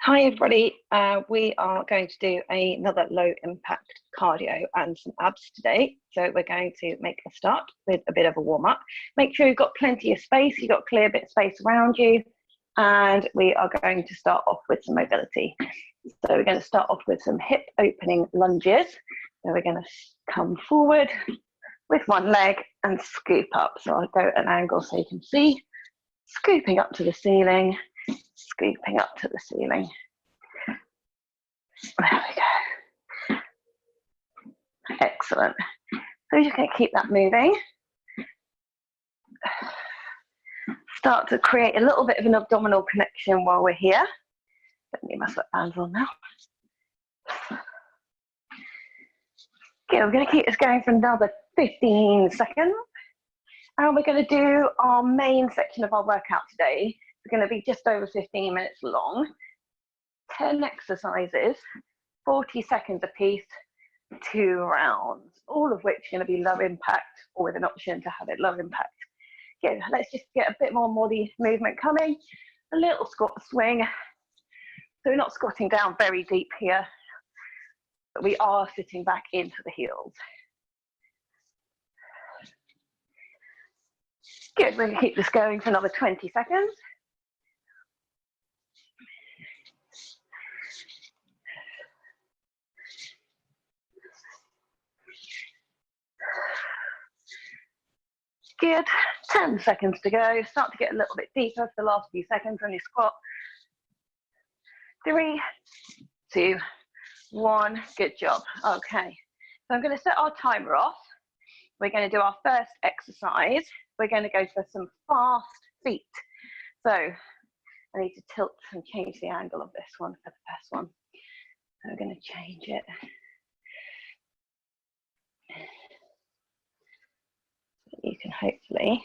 Hi everybody, we are going to do another low impact cardio and some abs today. So we're going to make a start with a bit of a warm up. Make sure you've got plenty of space, you've got a clear bit of space around you, and we are going to start off with some mobility. So we're going to start off with some hip opening lunges. So we're going to come forward with one leg and scoop up. So I'll go at an angle so you can see, scooping up to the ceiling, scooping up to the ceiling. There we go. Excellent. So we're just going to keep that moving. Start to create a little bit of an abdominal connection while we're here. Don't need my sweatbands on now. Okay, we're going to keep this going for another 15 seconds. And we're going to do our main section of our workout today. It's going to be just over 15 minutes long. 10 exercises, 40 seconds a piece, 2 rounds, all of which are going to be low impact or with an option to have it low impact. Good, let's just get a bit more body movement coming. A little squat swing. So we're not squatting down very deep here, but we are sitting back into the heels. Good, we're going to keep this going for another 20 seconds. Good, 10 seconds to go. Start to get a little bit deeper for the last few seconds on your squat. 3, 2, 1, good job. Okay, so I'm going to set our timer off. We're going to do our first exercise. We're going to go for some fast feet. So I need to tilt and change the angle of this one for the first one. So I'm going to change it. You can hopefully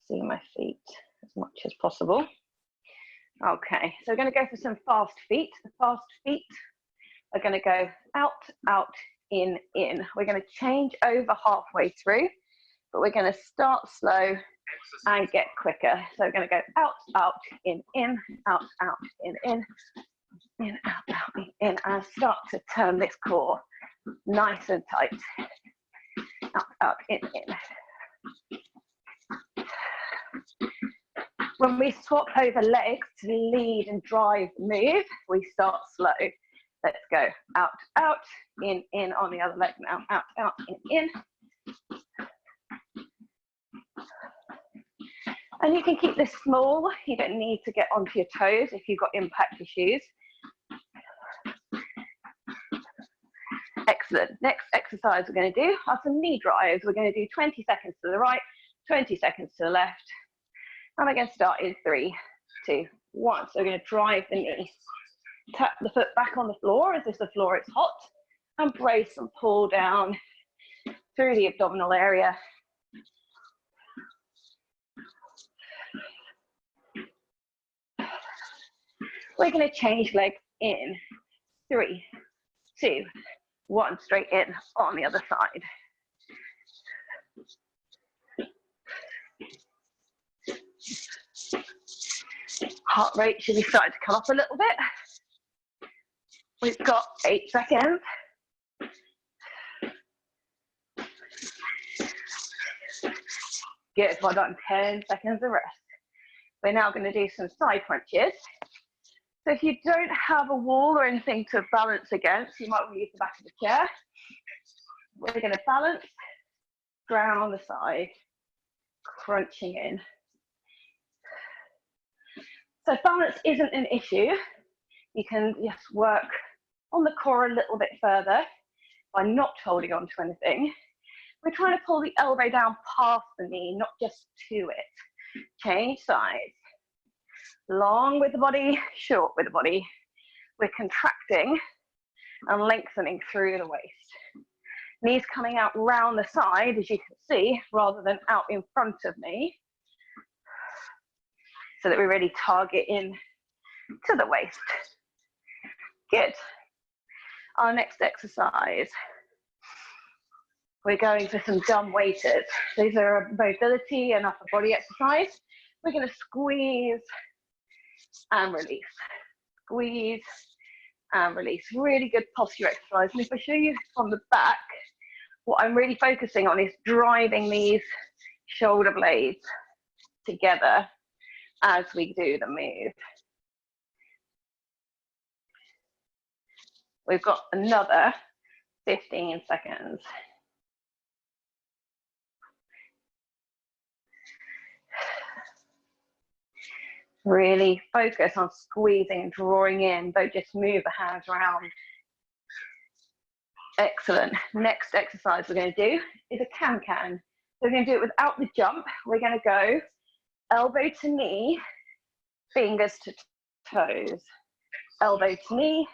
see my feet as much as possible. Okay, so we're going to go for some fast feet. The fast feet are going to go out, out, in, in. We're going to change over halfway through, but we're going to start slow and get quicker. So we're going to go out, out, in, out, out, in, out, out, in, and start to turn this core nice and tight. Out, out, in. When we swap over legs to lead and drive the move, we start slow. Let's go out, out, in on the other leg now. Out, out, in. And you can keep this small. You don't need to get onto your toes if you've got impact issues. Excellent. Next exercise we're going to do are some knee drives. We're going to do 20 seconds to the right, 20 seconds to the left. And we're going to start in 3, 2, 1. So we're going to drive the knee. Tap the foot back on the floor as if the floor is hot. And brace and pull down through the abdominal area. We're going to change legs in 3, 2, 1, straight in on the other side. Heart rate should be starting to come up a little bit. We've got 8 seconds. Good, well done, 10 seconds of rest. We're now going to do some side crunches. So if you don't have a wall or anything to balance against, you might want to use the back of the chair. We're going to balance, ground on the side, crunching in. So balance isn't an issue. You can just work on the core a little bit further by not holding on to anything. We're trying to pull the elbow down past the knee, not just to it. Change sides. Long with the body, short with the body. We're contracting and lengthening through the waist. Knees coming out round the side, as you can see, rather than out in front of me, so that we really target in to the waist. Good. Our next exercise, we're going for some dumb waiters. These are mobility and upper body exercise. We're going to squeeze and release. squeeze and release. Really good posture exercise. And if I show you from the back, what I'm really focusing on is driving these shoulder blades together as we do the move. We've got another 15 seconds. Really focus on squeezing and drawing in. Don't just move the hands around. Excellent. Next exercise we're going to do is a can-can. So we're going to do it without the jump. We're going to go elbow to knee, fingers to toes. Elbow to knee,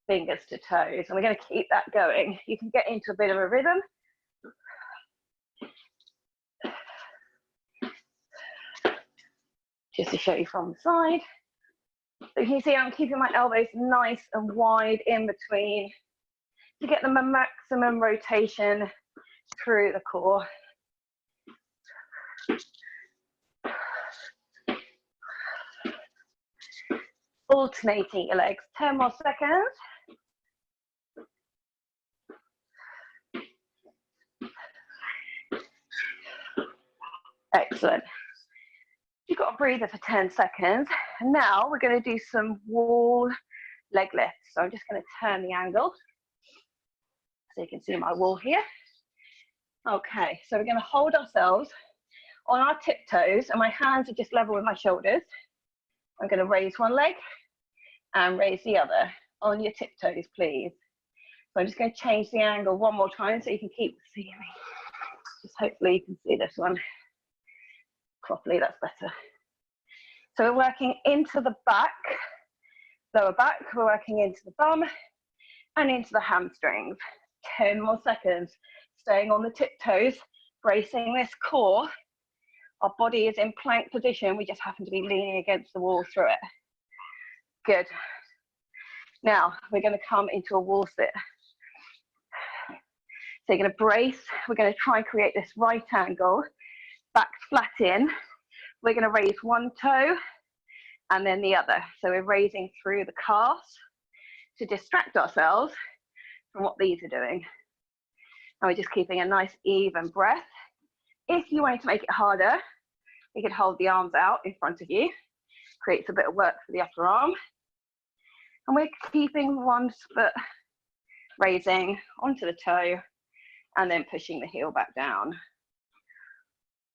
fingers to toes. And we're going to keep that going. You can get into a bit of a rhythm. Just to show you from the side. So you can see I'm keeping my elbows nice and wide in between to get the maximum rotation through the core. Alternating your legs. 10 more seconds. Excellent. You've got a breather for 10 seconds. And now we're going to do some wall leg lifts. So I'm just going to turn the angle so you can see my wall here. Okay, so we're going to hold ourselves on our tiptoes and my hands are just level with my shoulders. I'm going to raise one leg and raise the other on your tiptoes, please. So I'm just going to change the angle one more time so you can keep seeing me. Just hopefully you can see this one properly, that's better. So we're working into the back, lower back, we're working into the bum and into the hamstrings. 10 more seconds, staying on the tiptoes, bracing this core. Our body is in plank position, we just happen to be leaning against the wall through it. Good. Now we're going to come into a wall sit. So you're going to brace, we're going to try and create this right angle, back flat in. We're going to raise one toe and then the other. So we're raising through the calves to distract ourselves from what these are doing. And we're just keeping a nice even breath. If you wanted to make it harder, you could hold the arms out in front of you. Creates a bit of work for the upper arm. And we're keeping one foot raising onto the toe and then pushing the heel back down.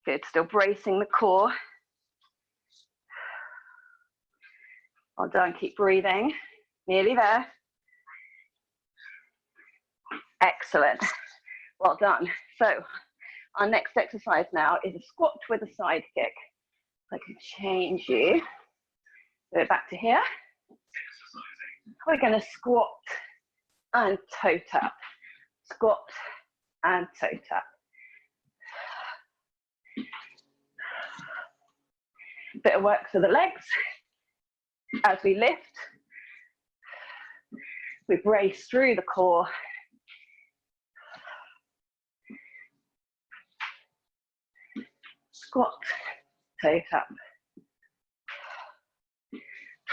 Good, still bracing the core. Well done, keep breathing. Nearly there. Excellent, well done. So our next exercise now is a squat with a side kick. I can change you. Go back to here. We're going to squat and toe tap. Squat and toe tap. Bit of work for the legs. As we lift, we brace through the core. Squat, toe tap.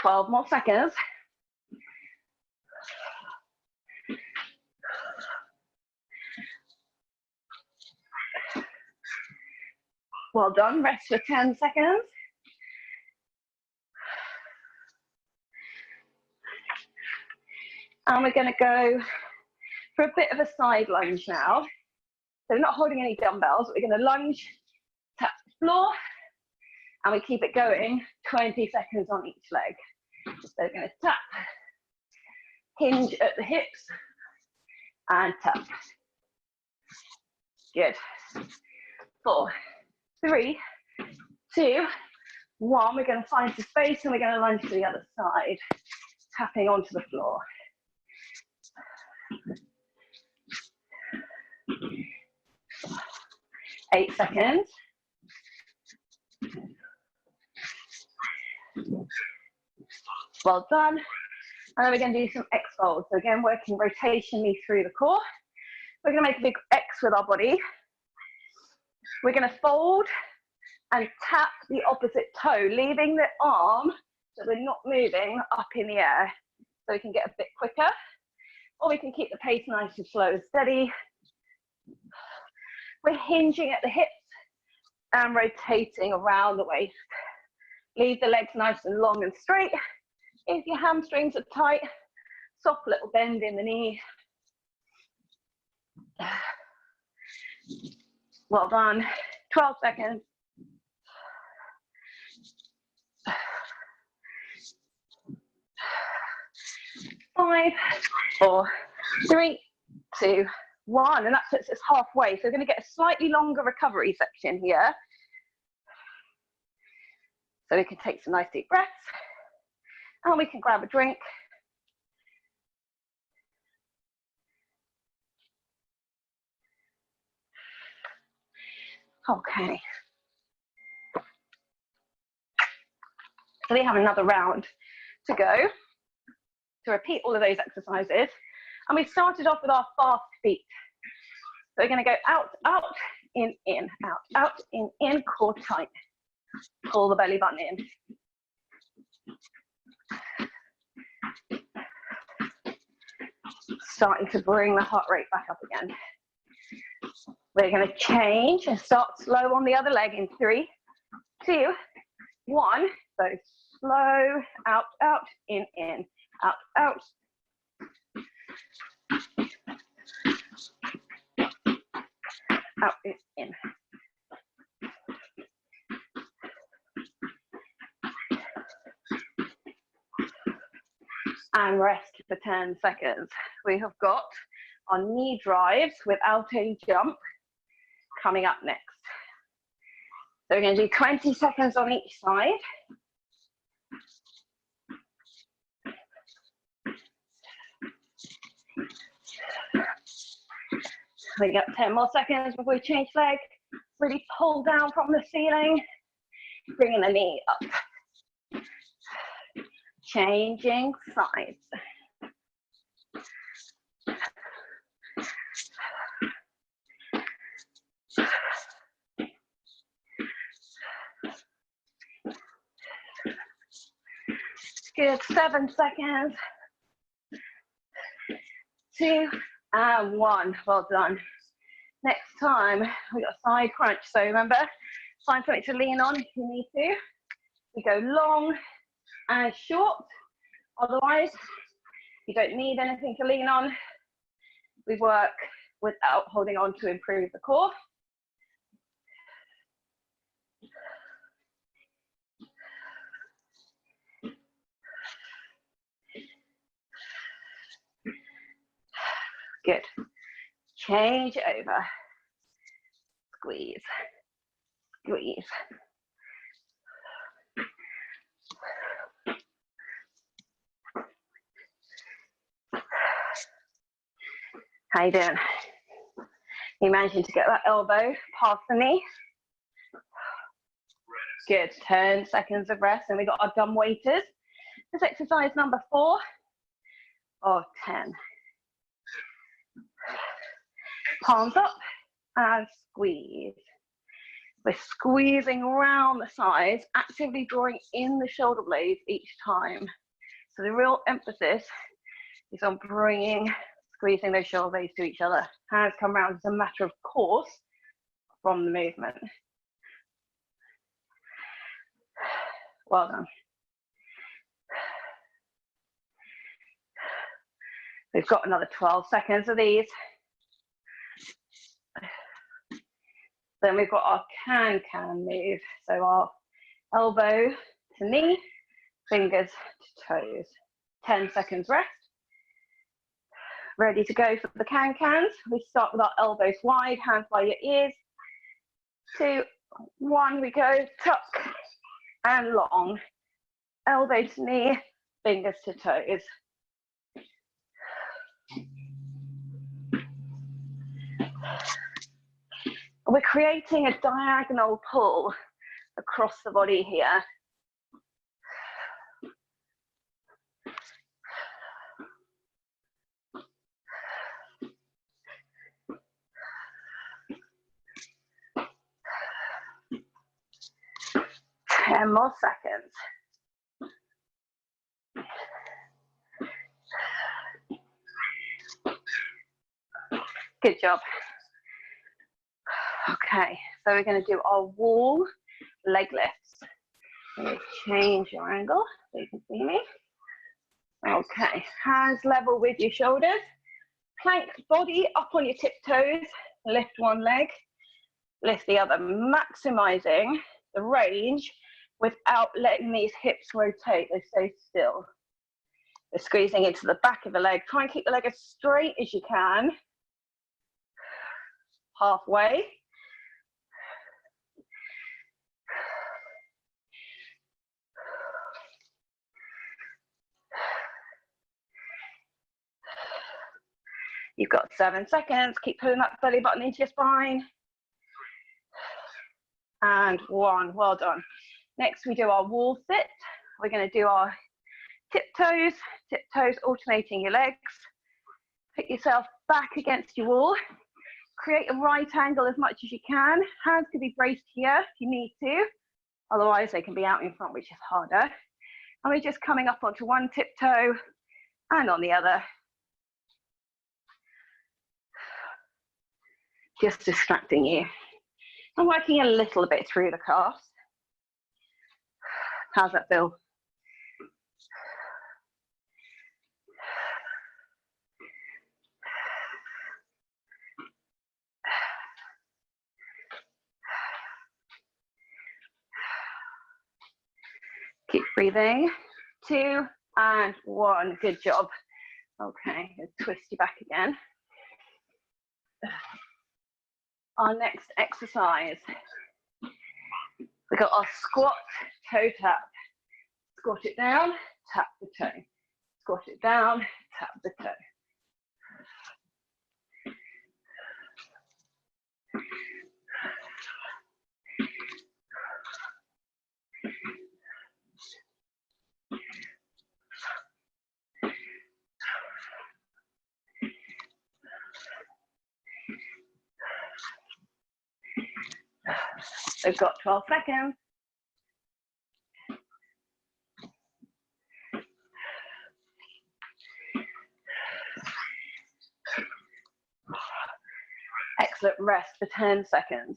12 more seconds. Well done, rest for 10 seconds. And we're going to go for a bit of a side lunge now. So we're not holding any dumbbells, we're going to lunge, tap the floor, and we keep it going 20 seconds on each leg. So we're going to tap, hinge at the hips, and tap. Good. 4, 3, 2, 1. We're going to find some space and we're going to lunge to the other side, tapping onto the floor. 8 seconds. Well done. And then we're going to do some X folds. So again, working rotationally through the core. We're going to make a big X with our body. We're going to fold and tap the opposite toe, leaving the arm so we're not moving up in the air, so we can get a bit quicker, or we can keep the pace nice and slow and steady. We're hinging at the hips and rotating around the waist. Leave the legs nice and long and straight. If your hamstrings are tight, soft little bend in the knee. Well done. 12 seconds. 5, 4, 3, 2, 1. And that puts us halfway. So we're going to get a slightly longer recovery section here. So we can take some nice deep breaths. And we can grab a drink. Okay. So we have another round to go to repeat all of those exercises. And we started off with our fast feet. So we're going to go out, out, in, out, in, core tight. Pull the belly button in. Starting to bring the heart rate back up again. We're going to change and start slow on the other leg in 3, 2, 1. So slow, out, out, in, out, out. Out, in. And rest for 10 seconds. We have got our knee drives without a jump coming up next. So we're going to do 20 seconds on each side. We got 10 more seconds before we change leg. Really pull down from the ceiling. Bringing the knee up. Changing sides. Good, 7 seconds. 2 and 1, well done. Next time, we got a side crunch. So remember, find something to lean on if you need to. We go long and short. Otherwise, you don't need anything to lean on. We work without holding on to improve the core. Good. Change over. Squeeze. Squeeze. How you doing? You managing to get that elbow past the knee? Good. 10 seconds of rest, and we got our dumb waiters. This exercise number 4 of 10. Palms up and squeeze. We're squeezing around the sides, actively drawing in the shoulder blades each time. So the real emphasis is on squeezing those shoulder blades to each other. Hands come around as a matter of course from the movement. Well done. We've got another 12 seconds of these. Then we've got our can move. So our elbow to knee, fingers to toes. 10 seconds rest. Ready to go for the can-cans. We start with our elbows wide, hands by your ears. 2, 1, we go, tuck and long. Elbow to knee, fingers to toes. We're creating a diagonal pull across the body here. Ten more seconds. Good job. Okay, so we're going to do our wall leg lifts. I'm going to change your angle so you can see me. Okay, hands level with your shoulders. Plank body up on your tiptoes. Lift one leg, lift the other, maximizing the range without letting these hips rotate. They stay still. They're squeezing into the back of the leg. Try and keep the leg as straight as you can. Halfway. You've got 7 seconds. Keep pulling that belly button into your spine. And 1, well done. Next we do our wall sit. We're going to do our tiptoes alternating your legs. Put yourself back against your wall. Create a right angle as much as you can. Hands can be braced here if you need to. Otherwise they can be out in front, which is harder. And we're just coming up onto one tiptoe and on the other. Just distracting you. I'm working a little bit through the calves. How's that feel? Keep breathing. 2 and 1. Good job. Okay, twist you back again. Our next exercise, we've got our squat toe tap. Squat it down, tap the toe. Squat it down, tap the toe. We've got 12 seconds. Excellent, rest for 10 seconds.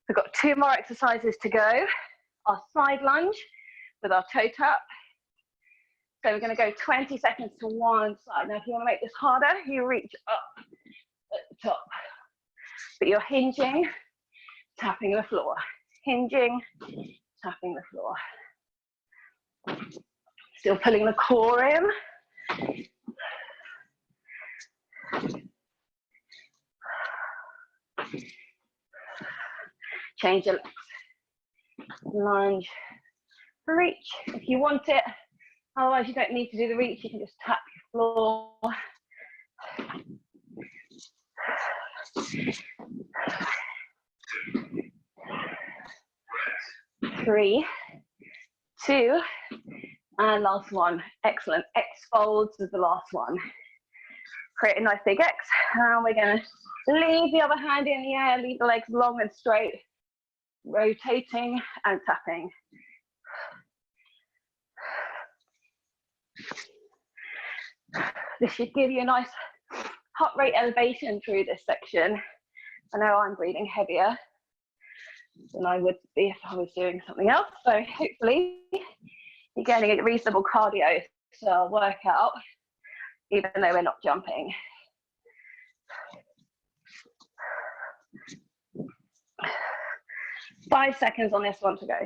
We've got 2 more exercises to go. Our side lunge with our toe tap. So we're going to go 20 seconds to one side. Now if you want to make this harder, you reach up at the top. But you're hinging, tapping the floor. Hinging, tapping the floor. Still pulling the core in. Change your legs. Lunge, reach if you want it. Otherwise, you don't need to do the reach. You can just tap your floor. 3, 2, and last one. Excellent. X folds is the last one. Create a nice big X. And we're going to leave the other hand in the air. Leave the legs long and straight. Rotating and tapping. This should give you a nice heart rate elevation through this section. I know I'm breathing heavier than I would be if I was doing something else. So hopefully you're getting a reasonable cardio style workout, even though we're not jumping. Five seconds on this one to go.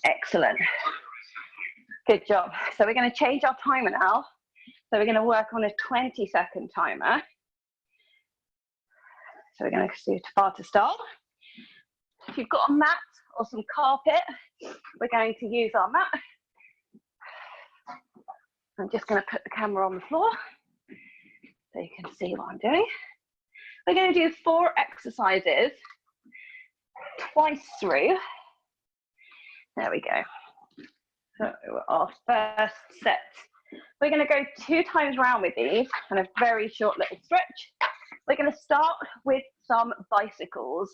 Excellent. Good job. So we're going to change our timer now. So we're going to work on a 20-second timer. So we're going to do Tabata style. If you've got a mat or some carpet, we're going to use our mat. I'm just going to put the camera on the floor so you can see what I'm doing. We're going to do 4 exercises twice through. There we go. So our first set. We're going to go 2 times round with these, and a very short little stretch. We're going to start with some bicycles.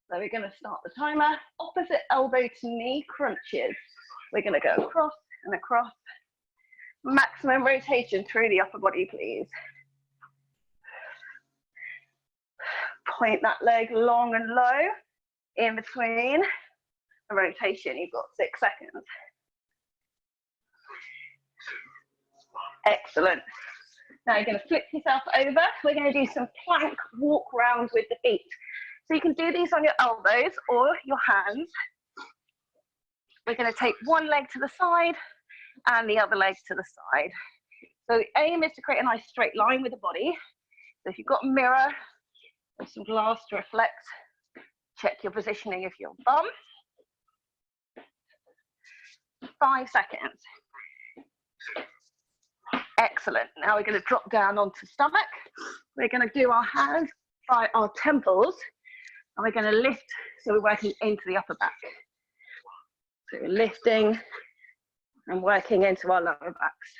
So we're going to start the timer, opposite elbow to knee crunches. We're going to go across and across Maximum rotation through the upper body, please. Point that leg long and low in between a rotation. You've got 6 seconds. Excellent. Now you're going to flip yourself over. We're going to do some plank walk rounds with the feet. So you can do these on your elbows or your hands. We're going to take one leg to the side and the other leg to the side. So the aim is to create a nice straight line with the body. So if you've got a mirror or some glass to reflect, check your positioning of your bum. 5 seconds. Excellent. Now we're going to drop down onto stomach. We're going to do our hands by our temples, and we're going to lift, so we're working into the upper back. So we're lifting and working into our lower backs.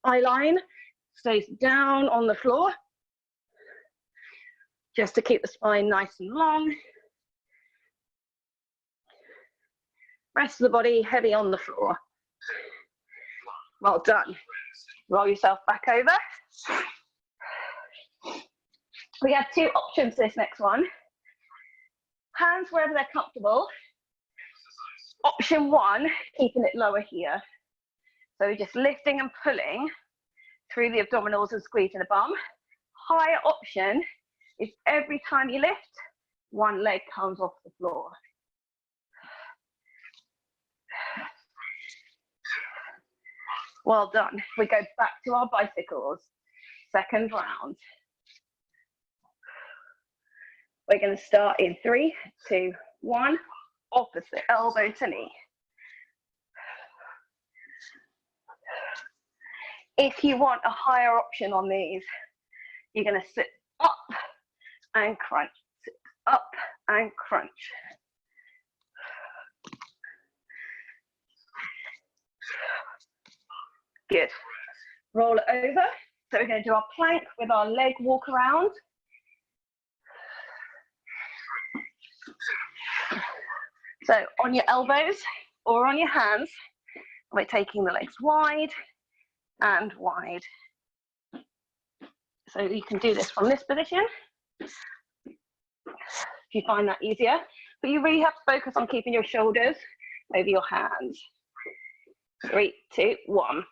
Eye line stays down on the floor, just to keep the spine nice and long. Rest of the body heavy on the floor. Well done. Roll yourself back over. We have 2 options for this next one. Hands wherever they're comfortable. Option 1, keeping it lower here. So just lifting and pulling through the abdominals and squeezing the bum. Higher option is every time you lift, one leg comes off the floor. Well done. We go back to our bicycles. Second round. We're going to start in 3, 2, 1. Opposite elbow to knee. If you want a higher option on these, you're going to sit up and crunch. Sit up and crunch. Good. Roll it over. So we're going to do our plank with our leg walk around. So on your elbows or on your hands, we're taking the legs wide and wide. So you can do this from this position if you find that easier. But you really have to focus on keeping your shoulders over your hands. 3, 2, 1.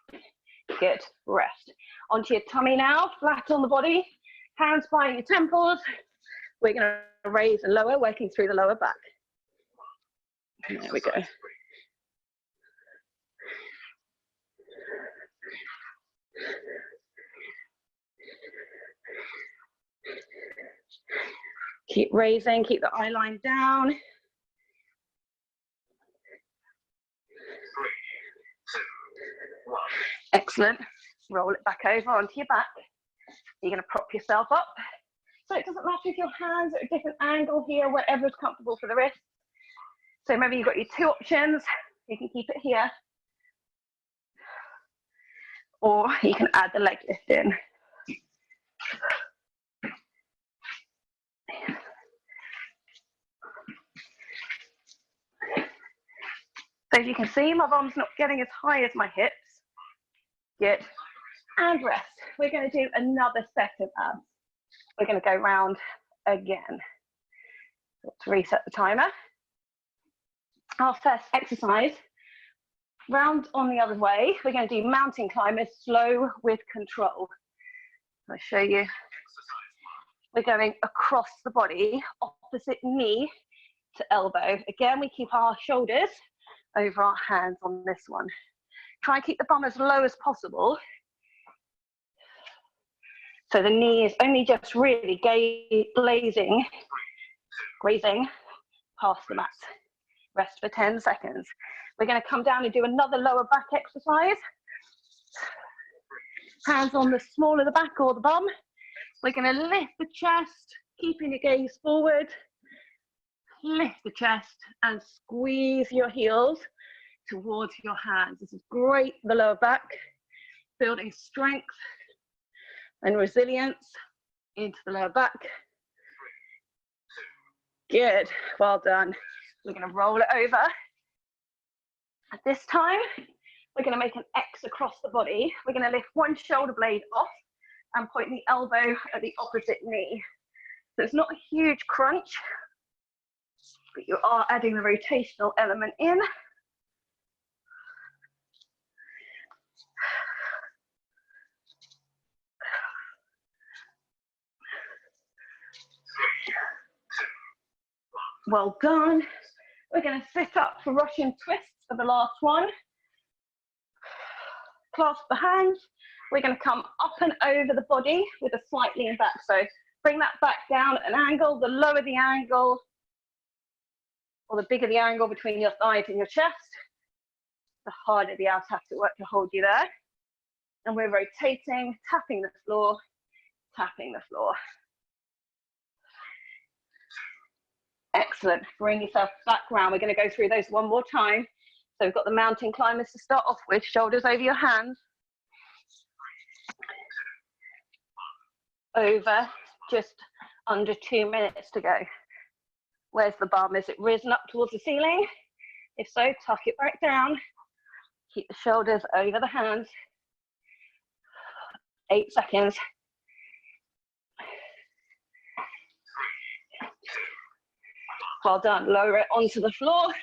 Good. Rest. Onto your tummy now, flat on the body, hands by your temples. We're going to raise and lower, working through the lower back. There we go. Keep raising, keep the eye line down. 3, 2, 1. Excellent. Roll it back over onto your back. You're going to prop yourself up. So it doesn't matter if your hands are at a different angle here, whatever is comfortable for the wrist. So maybe you've got your 2 options. You can keep it here. Or you can add the leg lift in. So as you can see, my bum's not getting as high as my hips. Good. And rest. We're going to do another set of abs. We're going to go round again. Let's reset the timer. Our first exercise, round on the other way. We're going to do mountain climbers, slow with control. I'll show you. We're going across the body, opposite knee to elbow. Again, we keep our shoulders over our hands on this one. Try and keep the bum as low as possible. So the knee is only just really grazing past the mat. Rest for 10 seconds. We're going to come down and do another lower back exercise. Hands on the small of the back or the bum. We're going to lift the chest, keeping your gaze forward. Lift the chest and squeeze your heels towards your hands. This is great for the lower back, building strength and resilience into the lower back. Good, well done. We're going to roll it over. At this time, we're going to make an X across the body. We're going to lift one shoulder blade off and point the elbow at the opposite knee. So it's not a huge crunch, but you are adding the rotational element in. Well done. We're going to sit up for Russian twists for the last one. Clasp the hands. We're going to come up and over the body with a slight lean back. So bring that back down at an angle. The lower the angle, or the bigger the angle between your thighs and your chest, the harder the abs have to work to hold you there. And we're rotating, tapping the floor, tapping the floor. Excellent. Bring yourself back round. We're going to go through those one more time. So we've got the mountain climbers to start off with, shoulders over your hands. Over, just under 2 minutes to go. Where's the bum? Is it risen up towards the ceiling? If so, tuck it back down. Keep the shoulders over the hands. 8 seconds. Well done. Lower it onto the floor.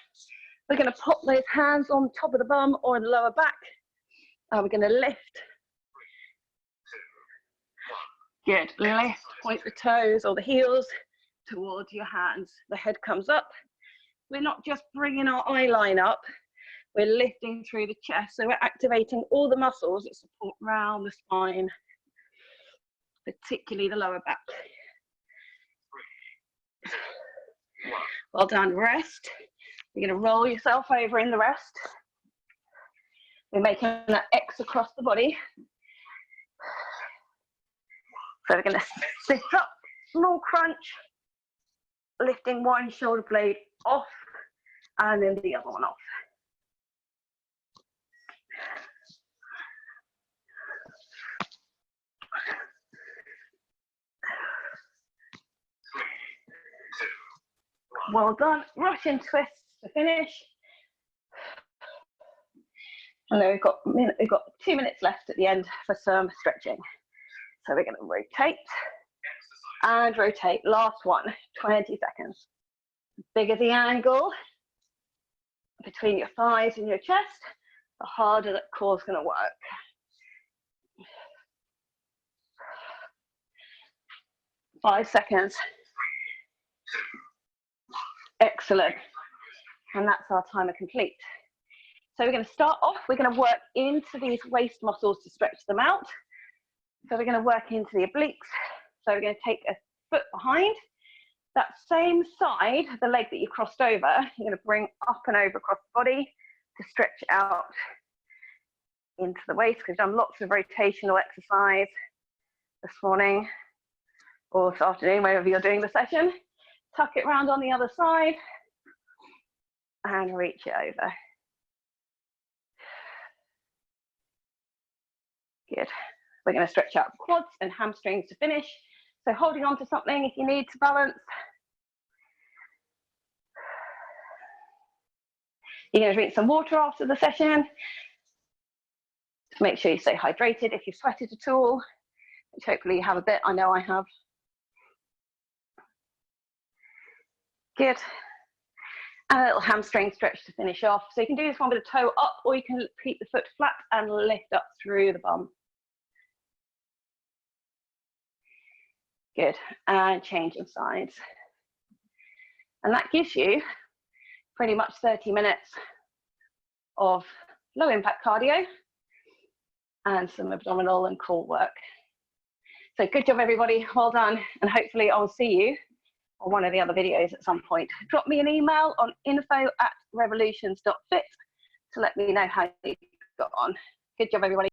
We're going to pop those hands on top of the bum or in the lower back. And we're going to lift. Good. Lift. Point the toes or the heels towards your hands. The head comes up. We're not just bringing our eye line up. We're lifting through the chest. So we're activating all the muscles that support around the spine, particularly the lower back. Well done. Rest. You're going to roll yourself over in the rest. We're making an X across the body. So we're going to sit up, small crunch, lifting one shoulder blade off and then the other one off. Well done. Russian twists to finish. And then we've got 2 minutes left at the end for some stretching. So we're going to rotate and rotate. Last one, 20 seconds. Bigger the angle between your thighs and your chest, the harder that core's going to work. Five seconds. Excellent. And that's our timer complete. So we're going to start off, we're going to work into these waist muscles to stretch them out. So we're going to work into the obliques. So we're going to take a foot behind. That same side, the leg that you crossed over, you're going to bring up and over across the body to stretch out into the waist, because we've done lots of rotational exercise this morning or this afternoon, wherever you're doing the session. Tuck it round on the other side and reach it over. Good. We're going to stretch out quads and hamstrings to finish. So holding on to something if you need to balance. You're going to drink some water after the session to make sure you stay hydrated if you've sweated at all, which hopefully you have a bit. I know I have. Good. And a little hamstring stretch to finish off. So you can do this one with a toe up, or you can keep the foot flat and lift up through the bum. Good. And changing sides. And that gives you pretty much 30 minutes of low impact cardio and some abdominal and core work. So good job, everybody. Well done. And hopefully I'll see you on one of the other videos at some point. Drop me an email on info@revolutions.fit to let me know how you got on. Good job, everybody.